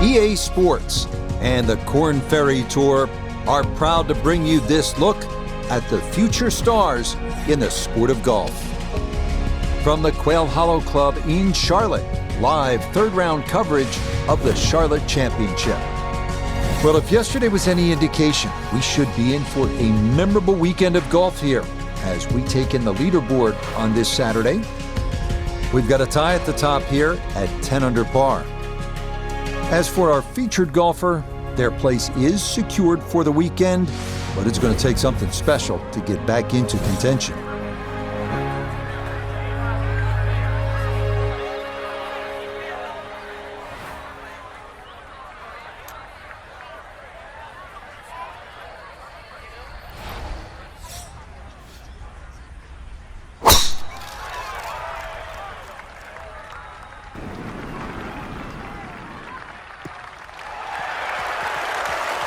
EASports and the Korn Ferry Tour are proud to bring you this look at the future stars in the sport of golf. From the Quail Hollow Club in Charlotte, live third-round coverage of the Charlotte Championship. Well, if yesterday was any indication, we should be in for a memorable weekend of golf here as we take in the leaderboard on this Saturday. We've got a tie at the top here at 10 under par. As for our featured golfer, their place is secured for the weekend, but it's going to take something special to get back into contention.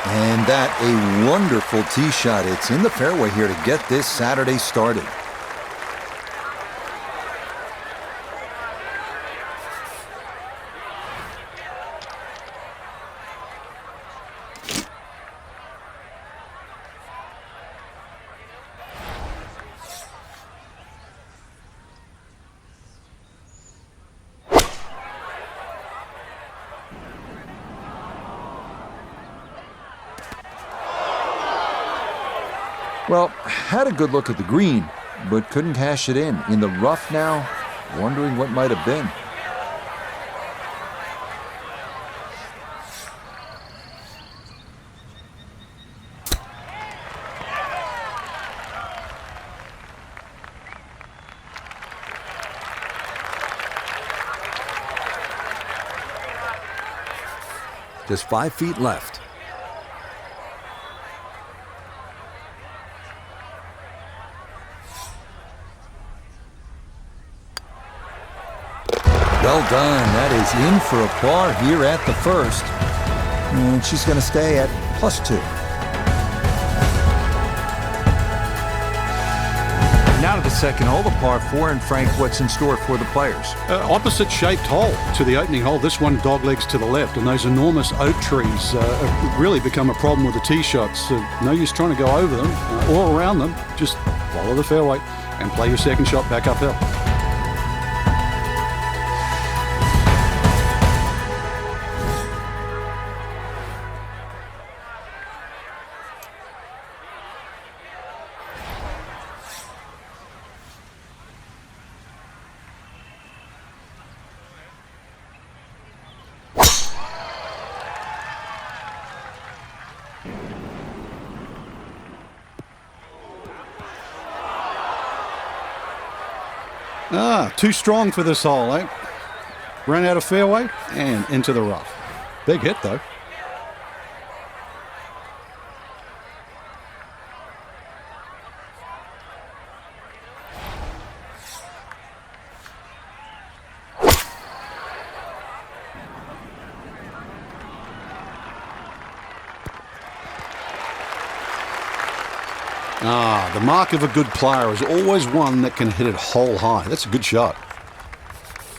And that a wonderful tee shot. It's in the fairway here to get this Saturday started. Well, had a good look at the green, but couldn't cash it in. In the rough now, wondering what might have been. Just 5 feet left. Well done. That is in for a par here at the first. And she's going to stay at +2. Now to the second hole, the par 4. And Frank, what's in store for the players? Opposite shaped hole to the opening hole. This one dog legs to the left. And those enormous oak trees have really become a problem with the tee shots. No use trying to go over them or around them. Just follow the fairway and play your second shot back uphill. Too strong for this hole, eh? Ran out of fairway and into the rough. Big hit, though. The mark of a good player is always one that can hit it hole high. That's a good shot.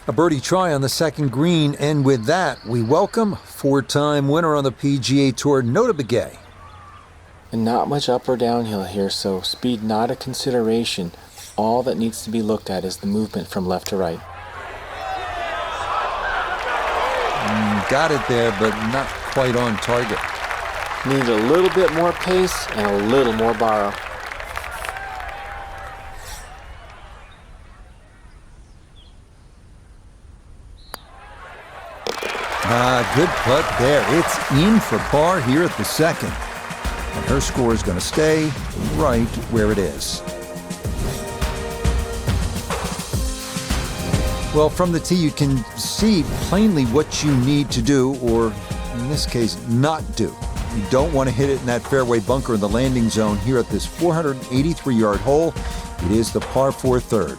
A birdie try on the second green, and with that, we welcome 4-time winner on the PGA Tour, Nota Begay. And not much up or downhill here, so speed not a consideration. All that needs to be looked at is the movement from left to right. Got it there, but not quite on target. Need a little bit more pace and a little more borrow. Good putt there. It's in for par here at the second. And her score is going to stay right where it is. Well, from the tee, you can see plainly what you need to do, or in this case, not do. You don't want to hit it in that fairway bunker in the landing zone here at this 483-yard hole. It is the par 4 third.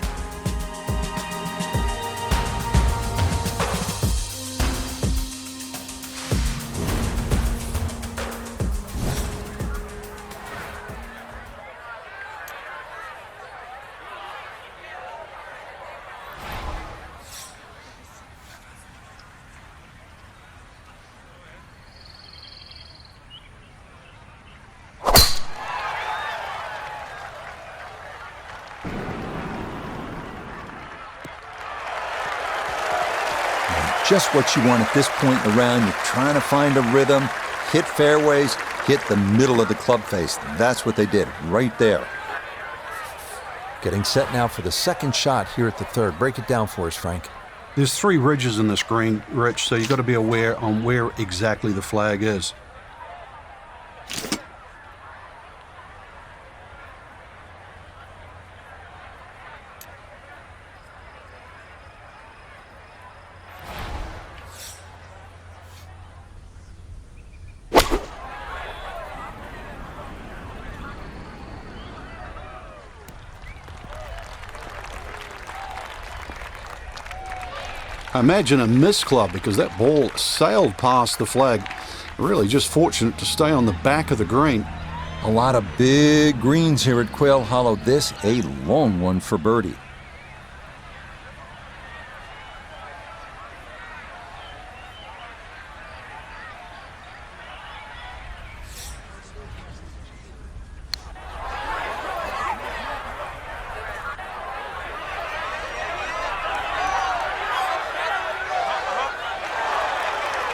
just what you want at this point in the round. You're trying to find a rhythm, hit fairways, hit the middle of the club face. That's what they did right there. Getting set now for the second shot here at the third. Break it down for us, Frank. There's 3 ridges in this green, Rich, so you've got to be aware on where exactly the flag is. Imagine a miss club because that ball sailed past the flag. Really just fortunate to stay on the back of the green. A lot of big greens here at Quail Hollow. This a long one for birdie.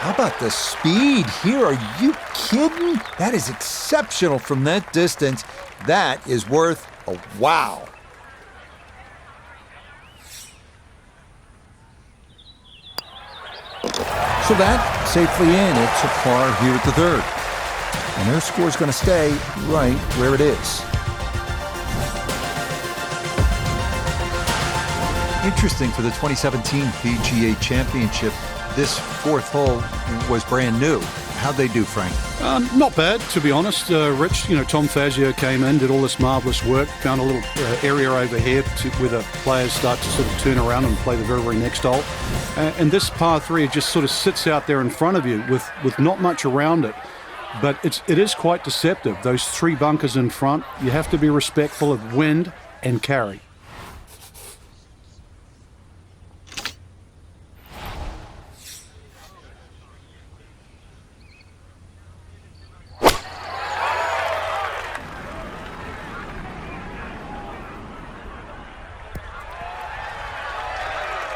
How about the speed here? Are you kidding? That is exceptional from that distance. That is worth a wow. So that safely in. It's a par here at the third. And their score's going to stay right where it is. Interesting for the 2017 PGA Championship. This fourth hole was brand new. How'd they do, Frank? Not bad, to be honest. Rich, Tom Fazio came in, did all this marvellous work, found a little area over here where the players start to sort of turn around and play the very, very next hole. And this par 3 just sort of sits out there in front of you with not much around it. But it is quite deceptive. Those 3 bunkers in front, you have to be respectful of wind and carry.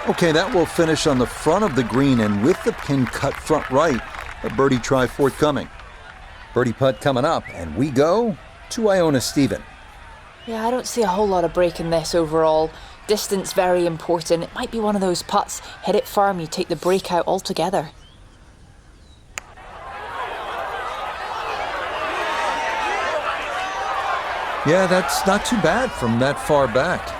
Okay, that will finish on the front of the green, and with the pin cut front right, a birdie try forthcoming. Birdie putt coming up, and we go to Iona Stephen. Yeah, I don't see a whole lot of break in this overall. Distance very important. It might be one of those putts. Hit it firm, you take the break out altogether. Yeah, that's not too bad from that far back.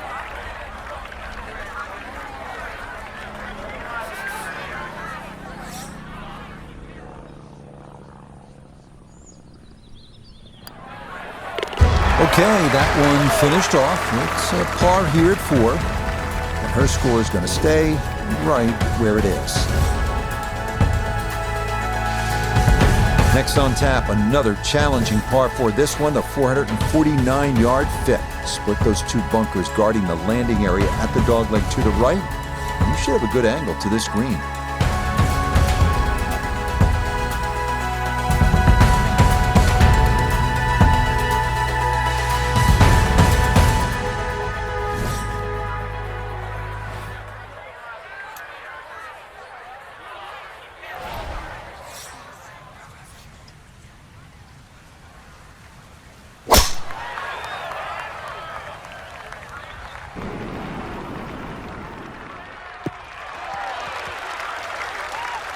Okay, that one finished off. It's a par here at 4. And her score is going to stay right where it is. Next on tap, another challenging par 4. This one, the 449-yard fit. Split those 2 bunkers guarding the landing area at the dogleg to the right. You should have a good angle to this green.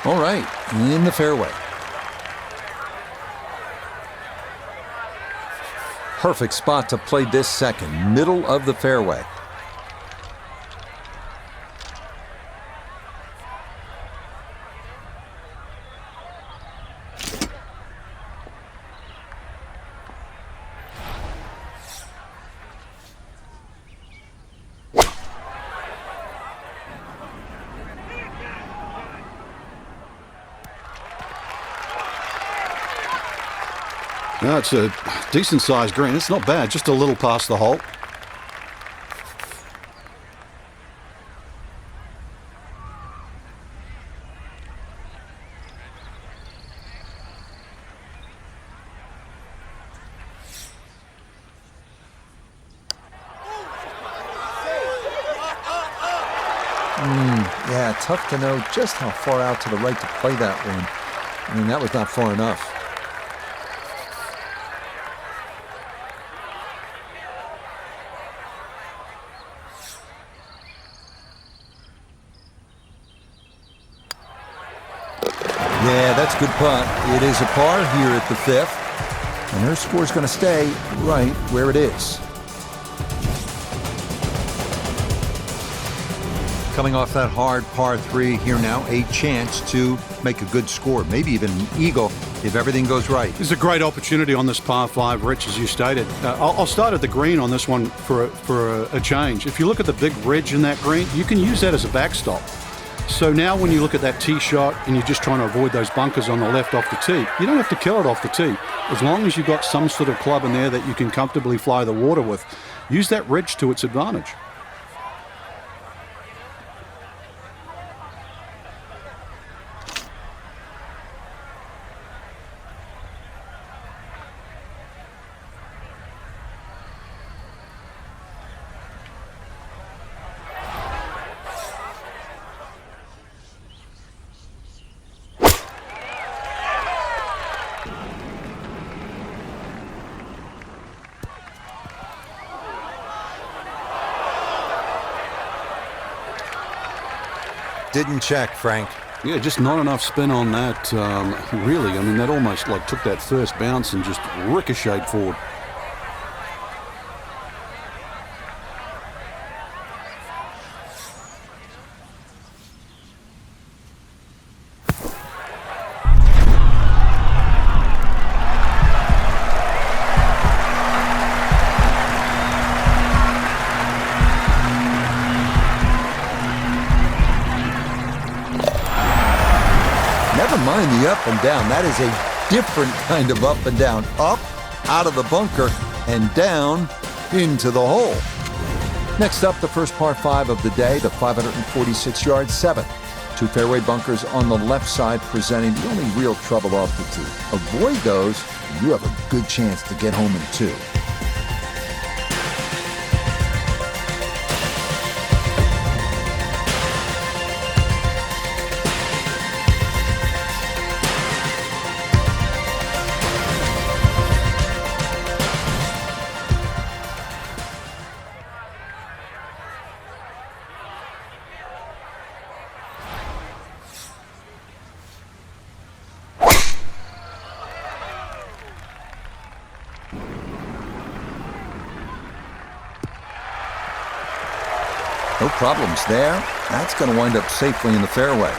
All right, in the fairway. Perfect spot to play this second, middle of the fairway. No, it's a decent-sized green. It's not bad, just a little past the hole. Yeah, tough to know just how far out to the right to play that one. I mean, that was not far enough. Yeah, that's a good putt. It is a par here at the 5th, and her score's going to stay right where it is. Coming off that hard par 3 here now, a chance to make a good score, maybe even an eagle if everything goes right. There's a great opportunity on this par 5, Rich, as you stated. I'll start at the green on this one for a change. If you look at the big ridge in that green, you can use that as a backstop. So now when you look at that tee shot and you're just trying to avoid those bunkers on the left off the tee, you don't have to kill it off the tee. As long as you've got some sort of club in there that you can comfortably fly the water with, use that ridge to its advantage. Didn't check, Frank. Yeah, just not enough spin on that, really. I mean, that almost like took that first bounce and just ricocheted forward. Never mind the up and down. That is a different kind of up and down. Up, out of the bunker, and down into the hole. Next up, the first par 5 of the day, the 546-yard 7th. 2 fairway bunkers on the left side, presenting the only real trouble off the tee. Avoid those, and you have a good chance to get home in 2. No problems there. That's going to wind up safely in the fairway.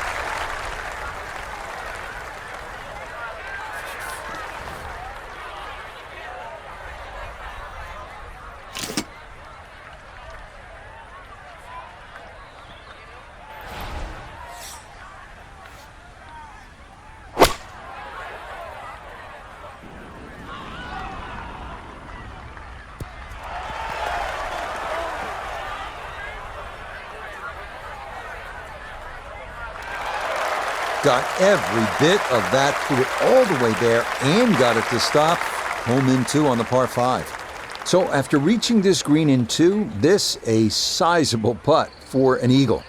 Got every bit of that, threw it all the way there, and got it to stop. Home in 2 on the par 5. So after reaching this green in 2, this a sizable putt for an eagle.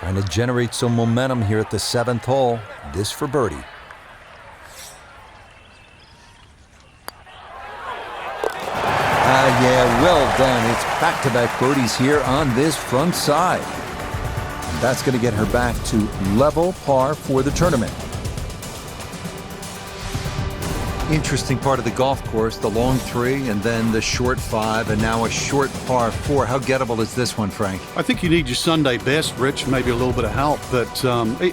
Trying to generate some momentum here at the 7th hole. This for birdie. Yeah, well done. It's back-to-back birdies here on this front side. And that's going to get her back to level par for the tournament. Interesting part of the golf course, the long 3 and then the short 5 and now a short par 4. How gettable is this one, Frank? I think you need your Sunday best, Rich, maybe a little bit of help, but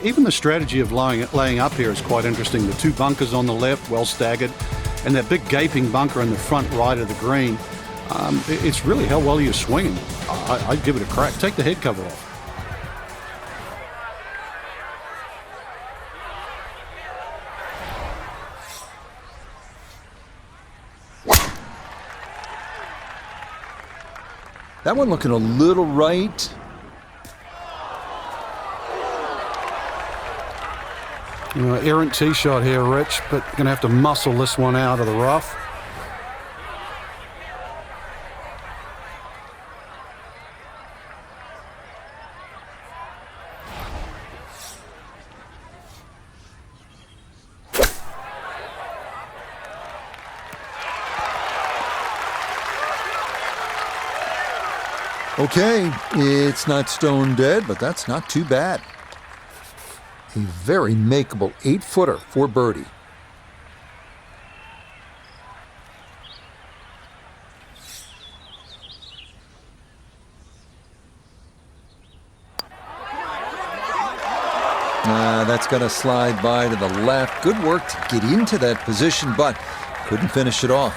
even the strategy of laying up here is quite interesting. The 2 bunkers on the left, well staggered, and that big gaping bunker in the front right of the green. It's really how well you're swinging. I'd give it a crack. Take the head cover off. That one looking a little right. Errant tee shot here, Rich, but going to have to muscle this one out of the rough. Okay, it's not stone dead, but that's not too bad. A very makeable 8-footer for birdie. That's going to slide by to the left. Good work to get into that position, but couldn't finish it off.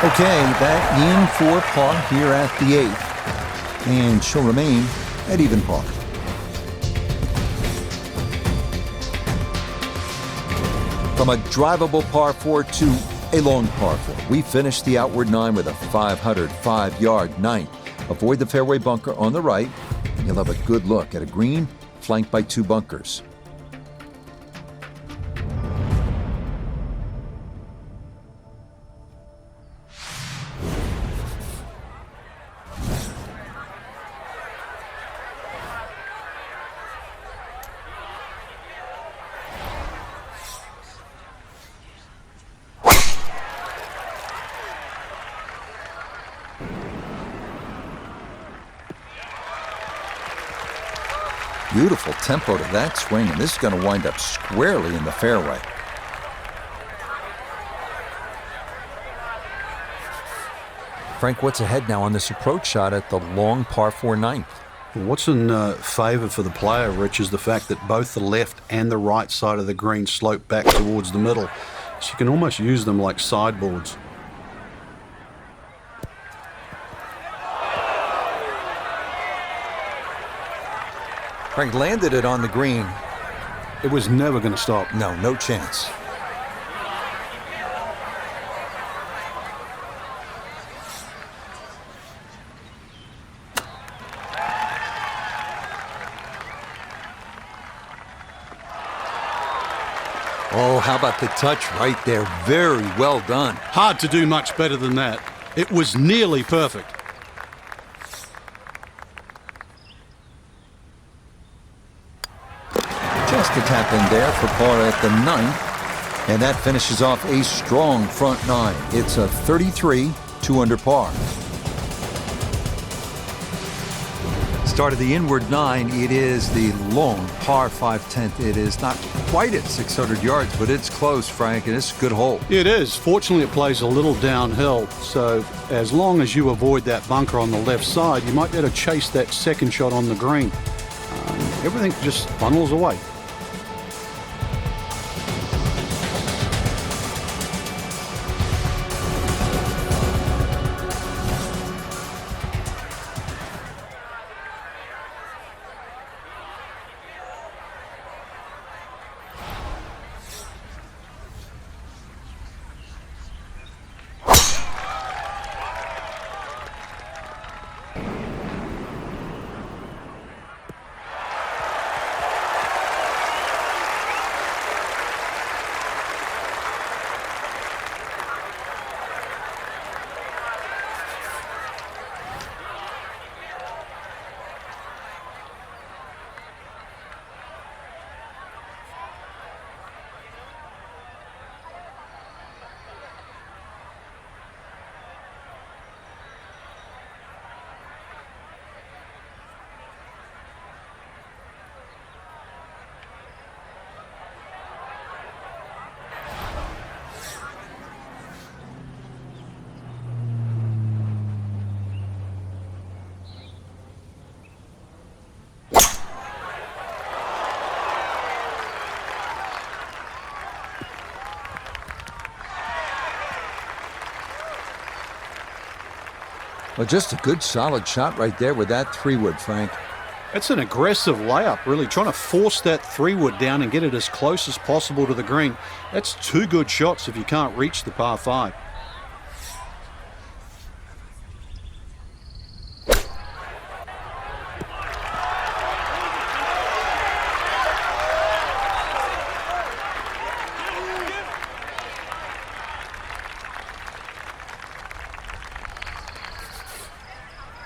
Okay, that in for par here at the 8th, and she'll remain at even par. From a drivable par 4 to a long par 4, we finished the outward 9 with a 505-yard 9. Avoid the fairway bunker on the right, and you'll have a good look at a green flanked by 2 bunkers. Beautiful tempo to that swing, and this is going to wind up squarely in the fairway. Frank, what's ahead now on this approach shot at the long par 4 9th? What's in favour for the player, Rich, is the fact that both the left and the right side of the green slope back towards the middle, so you can almost use them like sideboards. Frank landed it on the green. It was never going to stop. No, no chance. Oh, how about the touch right there? Very well done. Hard to do much better than that. It was nearly perfect. Just a tap in there for par at the 9th, and that finishes off a strong front 9. It's a 33, 2 under par. Start of the inward 9, it is the long par 5/10. It is not quite at 600 yards, but it's close, Frank, and it's a good hole. It is. Fortunately, it plays a little downhill, so as long as you avoid that bunker on the left side, you might be able to chase that second shot on the green. Everything just funnels away. Well, just a good solid shot right there with that 3-wood, Frank. It's an aggressive layup, really trying to force that 3-wood down and get it as close as possible to the green. That's 2 good shots if you can't reach the par 5.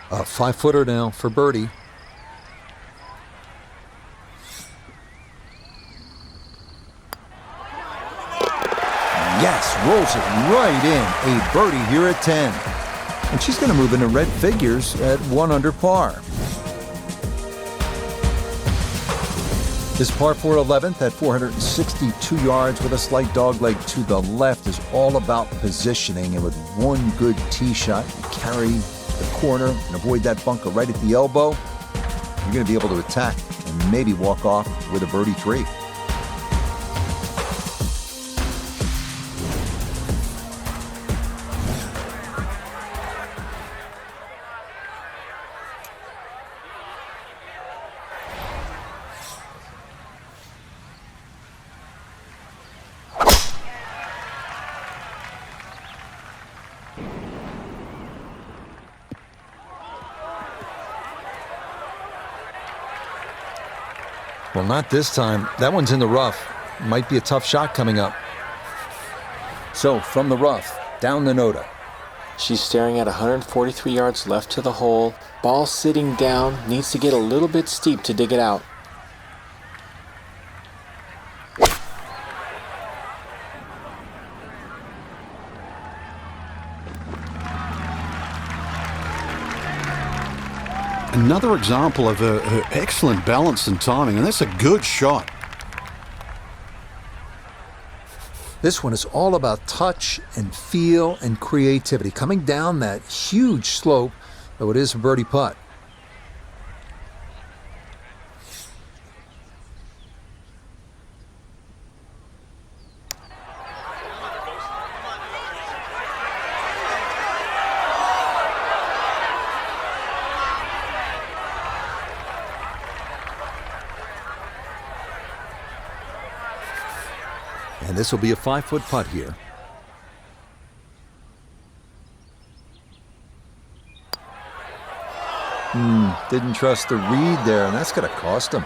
A 5-footer now for birdie. Yes, rolls it right in. A birdie here at 10. And she's going to move into red figures at 1 under par. This par 4 11th at 462 yards with a slight dogleg to the left is all about positioning. And with one good tee shot, you carry the corner and avoid that bunker right at the elbow, you're going to be able to attack and maybe walk off with a birdie 3. Well, not this time. That one's in the rough. Might be a tough shot coming up. So, from the rough, down the Nota. She's staring at 143 yards left to the hole. Ball sitting down, needs to get a little bit steep to dig it out. Another example of her excellent balance and timing, and that's a good shot. This one is all about touch and feel and creativity. Coming down that huge slope, though it is a birdie putt. And this will be a 5-foot putt here. Didn't trust the read there, and that's going to cost him.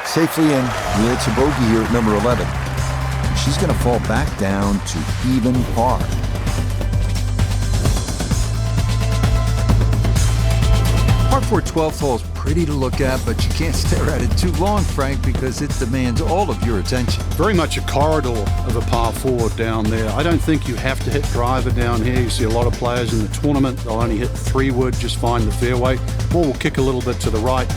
Safely in. It's a bogey here at number 11. She's going to fall back down to even par. Par 4 12th hole is pretty to look at, but you can't stare at it too long, Frank, because it demands all of your attention. Very much a corridor of a par 4 down there. I don't think you have to hit driver down here. You see a lot of players in the tournament, they'll only hit 3-wood, just find the fairway. Ball will kick a little bit to the right.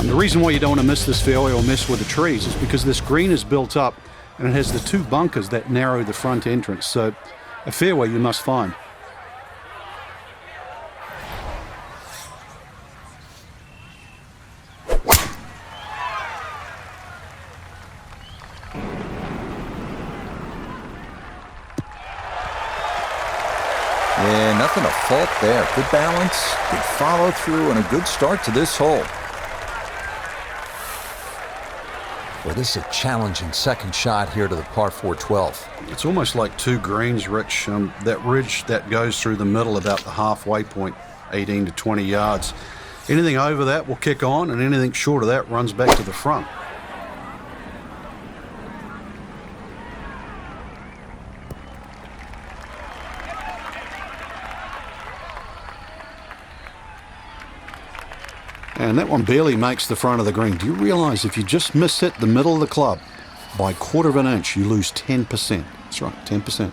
The reason why you don't want to miss this fairway or mess with the trees is because this green is built up and it has the 2 bunkers that narrow the front entrance. So a fairway you must find. Yeah, nothing to fault there. Good balance, good follow through, and a good start to this hole. Well, this is a challenging second shot here to the par 4 12. It's almost like 2 greens, Rich. That ridge that goes through the middle about the halfway point, 18 to 20 yards. Anything over that will kick on, and anything short of that runs back to the front. And that one barely makes the front of the green. Do you realize if you just miss hit the middle of the club by 1/4 of an inch, you lose 10%? That's right, 10%.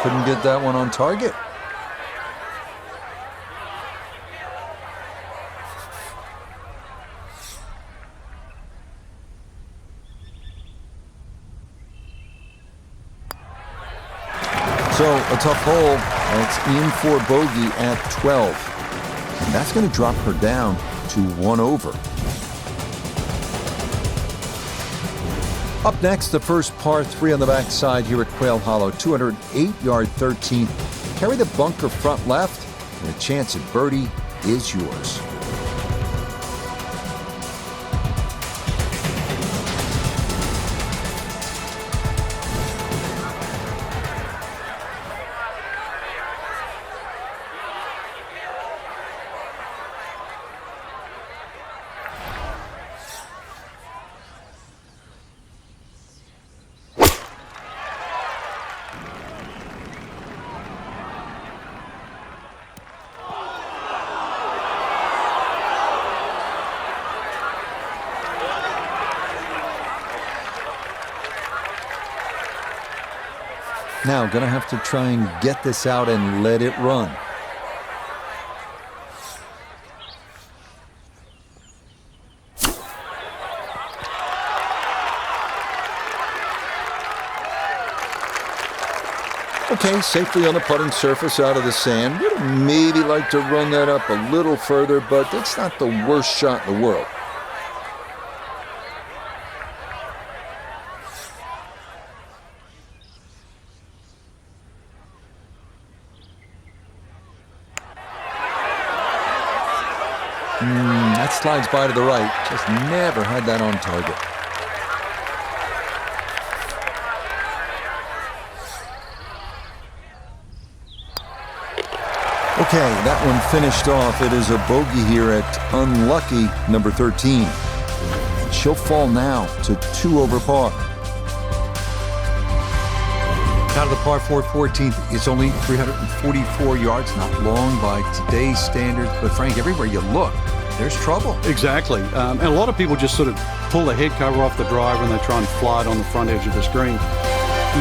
couldn't get that one on target. So a tough hole, and it's in for bogey at 12. And that's going to drop her down to 1 over. Up next, the first par 3 on the backside here at Quail Hollow, 208-yard 13th. Carry the bunker front left, and a chance at birdie is yours. Now, gonna have to try and get this out and let it run. Okay, safely on the putting surface out of the sand. Would have maybe like to run that up a little further, but it's not the worst shot in the world. That slides by to the right. Just never had that on target. Okay, that one finished off. It is a bogey here at unlucky number 13. And she'll fall now to 2 over par. Out of the par 4 14th, it's only 344 yards, not long by today's standards. But Frank, everywhere you look, there's trouble. Exactly. And a lot of people just sort of pull the head cover off the driver and they try and fly it on the front edge of the screen.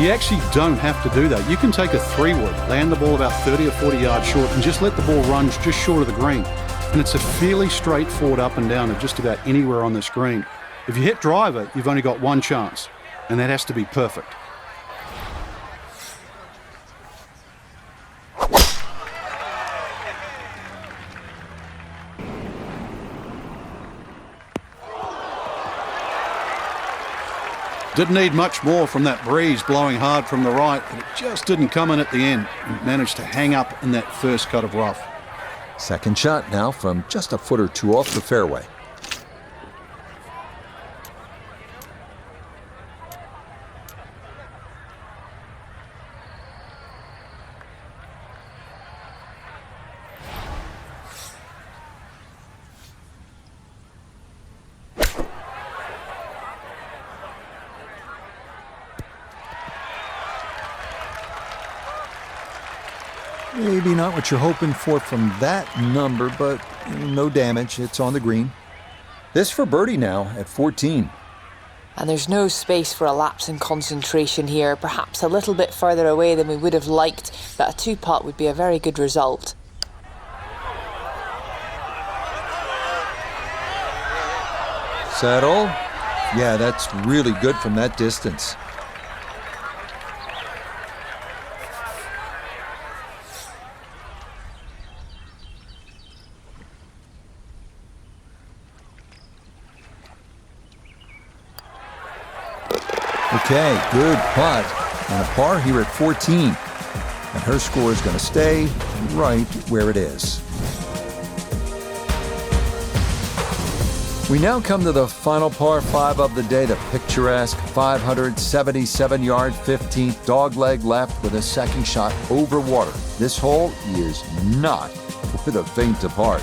You actually don't have to do that. You can take a 3-wood, land the ball about 30 or 40 yards short, and just let the ball run just short of the green. And it's a fairly straightforward up and down of just about anywhere on the screen. If you hit driver, you've only got one chance, and that has to be perfect. Didn't need much more from that breeze blowing hard from the right, but it just didn't come in at the end. It managed to hang up in that first cut of rough. Second shot now from just a foot or two off the fairway. Maybe not what you're hoping for from that number, but no damage. It's on the green. This for birdie now at 14. And there's no space for a lapse in concentration here. Perhaps a little bit further away than we would have liked, but a 2-putt would be a very good result. Settle. Yeah, that's really good from that distance. Okay, good putt. And a par here at 14. And her score is going to stay right where it is. We now come to the final par 5 of the day, the picturesque 577-yard 15th dogleg left with a second shot over water. This hole is not for the faint of heart.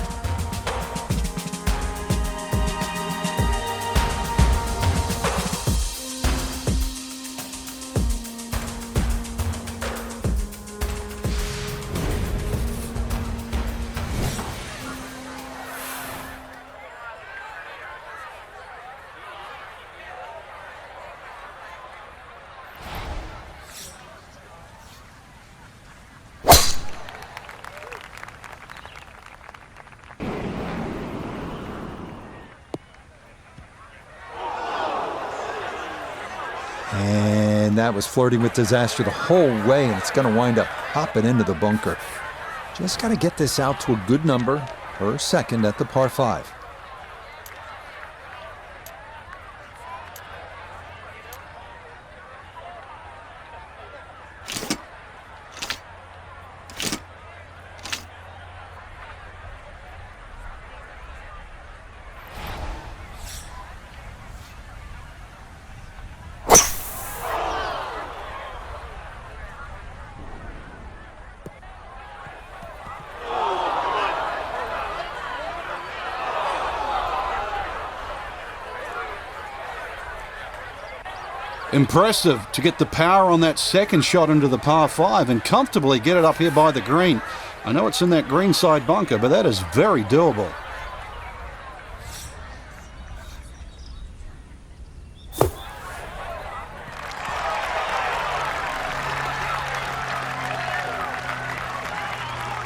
And that was flirting with disaster the whole way, and it's going to wind up hopping into the bunker. Just got to get this out to a good number, her second at the par 5. Impressive to get the power on that second shot into the par 5 and comfortably get it up here by the green. I know it's in that greenside bunker, but that is very doable.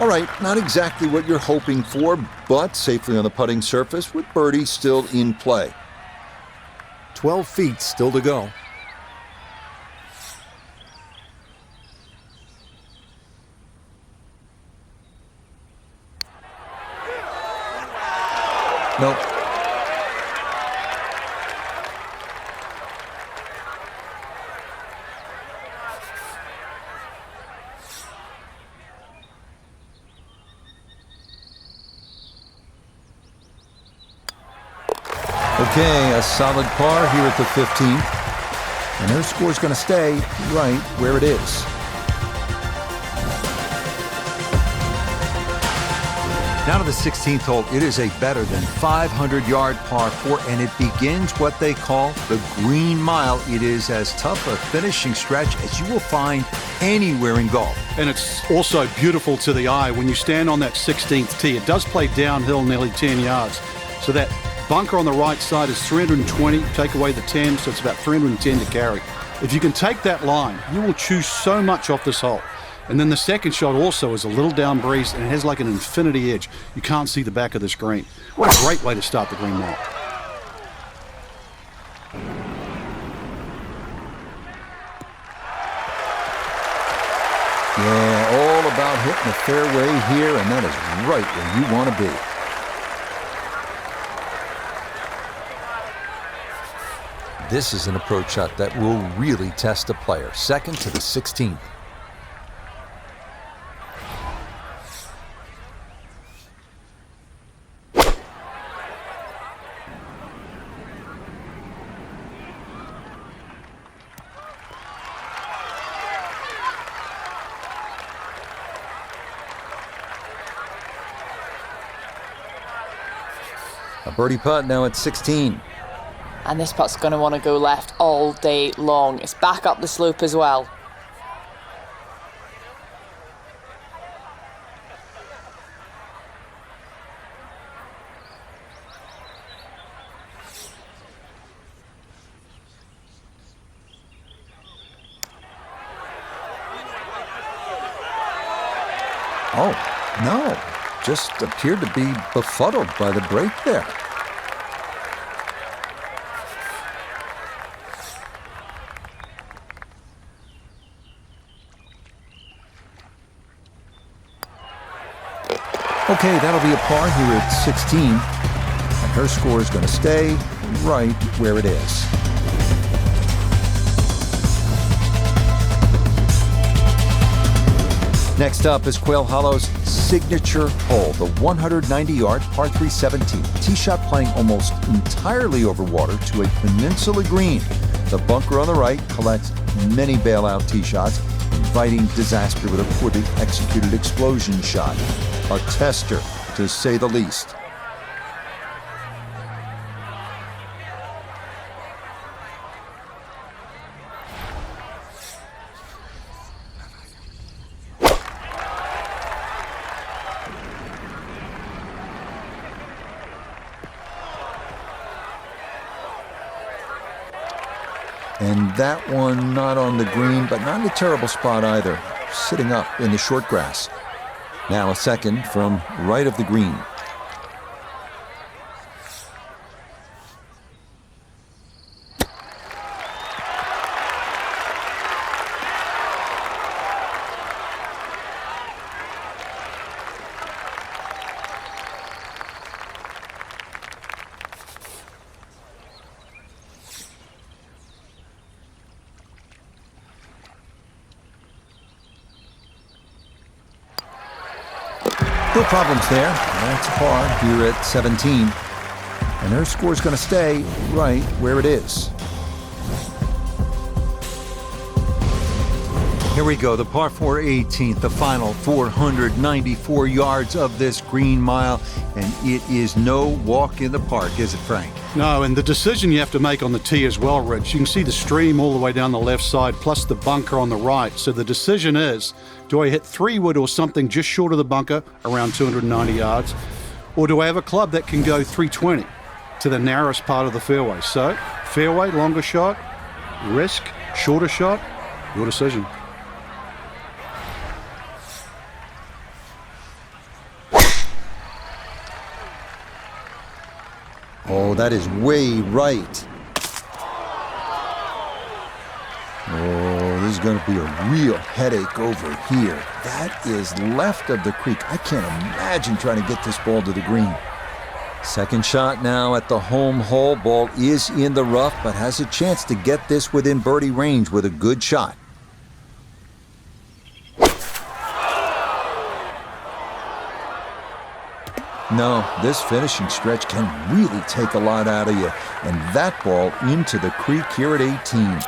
All right, not exactly what you're hoping for, but safely on the putting surface with birdie still in play. 12 feet still to go. Nope. Okay, a solid par here at the 15th. And her score's going to stay right where it is. Now to the 16th hole. It is a better than 500-yard par 4, and it begins what they call the Green Mile. It is as tough a finishing stretch as you will find anywhere in golf. And it's also beautiful to the eye when you stand on that 16th tee. It does play downhill nearly 10 yards. So that bunker on the right side is 320. Take away the 10, so it's about 310 to carry. If you can take that line, you will choose so much off this hole. And then the second shot also is a little down breeze, and it has like an infinity edge. You can't see the back of this green. What a great way to start the Green Mile. Yeah, all about hitting the fairway here, and that is right where you want to be. This is an approach shot that will really test a player. Second to the 16th. A birdie putt now at 16. And this putt's going to want to go left all day long. It's back up the slope as well. Oh, no. Just appeared to be befuddled by the break there. Okay, that'll be a par here at 16. And her score is going to stay right where it is. Next up is Quail Hollow's signature hole, the 190-yard par 3 17. Tee shot playing almost entirely over water to a peninsula green. The bunker on the right collects many bailout tee shots, inviting disaster with a poorly executed explosion shot. A tester, to say the least. And that one not on the green, but not in a terrible spot either, sitting up in the short grass. Now a second from right of the green. No problems there. That's par here at 17. And her score's going to stay right where it is. Here we go, the par 4 18th, the final 494 yards of this green mile, and it is no walk in the park, is it, Frank? No, and the decision you have to make on the tee as well, Rich. You can see the stream all the way down the left side, plus the bunker on the right. So the decision is, do I hit 3-wood or something just short of the bunker, around 290 yards, or do I have a club that can go 320 to the narrowest part of the fairway? So, fairway, longer shot, risk, shorter shot, your decision. Oh, that is way right. Oh, this is going to be a real headache over here. That is left of the creek. I can't imagine trying to get this ball to the green. Second shot now at the home hole. Ball is in the rough, but has a chance to get this within birdie range with a good shot. No, this finishing stretch can really take a lot out of you. And that ball into the creek here at 18.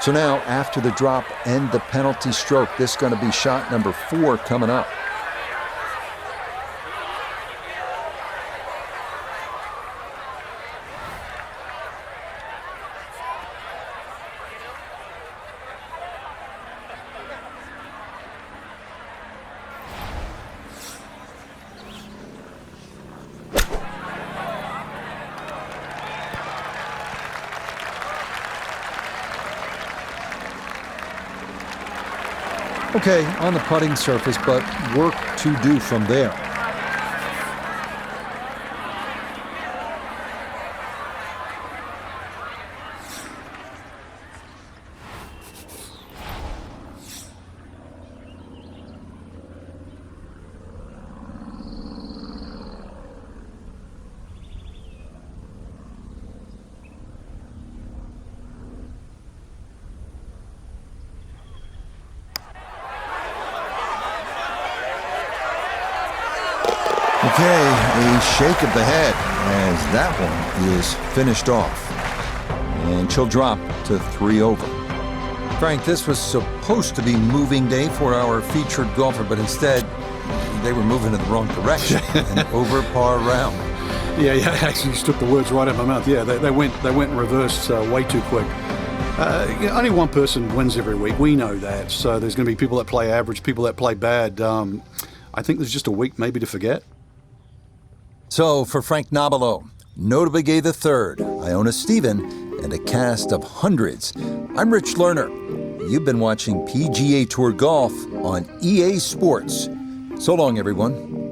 So now, after the drop and the penalty stroke, this is going to be shot number 4 coming up. Okay, on the putting surface, but work to do from there. Okay, a shake of the head as that one is finished off. And she'll drop to 3 over. Frank, this was supposed to be moving day for our featured golfer, but instead they were moving in the wrong direction. An over par round. Yeah, actually you took the words right out of my mouth. Yeah, they went in reverse way too quick. Only one person wins every week. We know that. So there's going to be people that play average, people that play bad. I think there's just a week maybe to forget. So for Frank Nobilo, Notah Begay III, Iona Stephen, and a cast of hundreds, I'm Rich Lerner. You've been watching PGA Tour Golf on EA Sports. So long, everyone.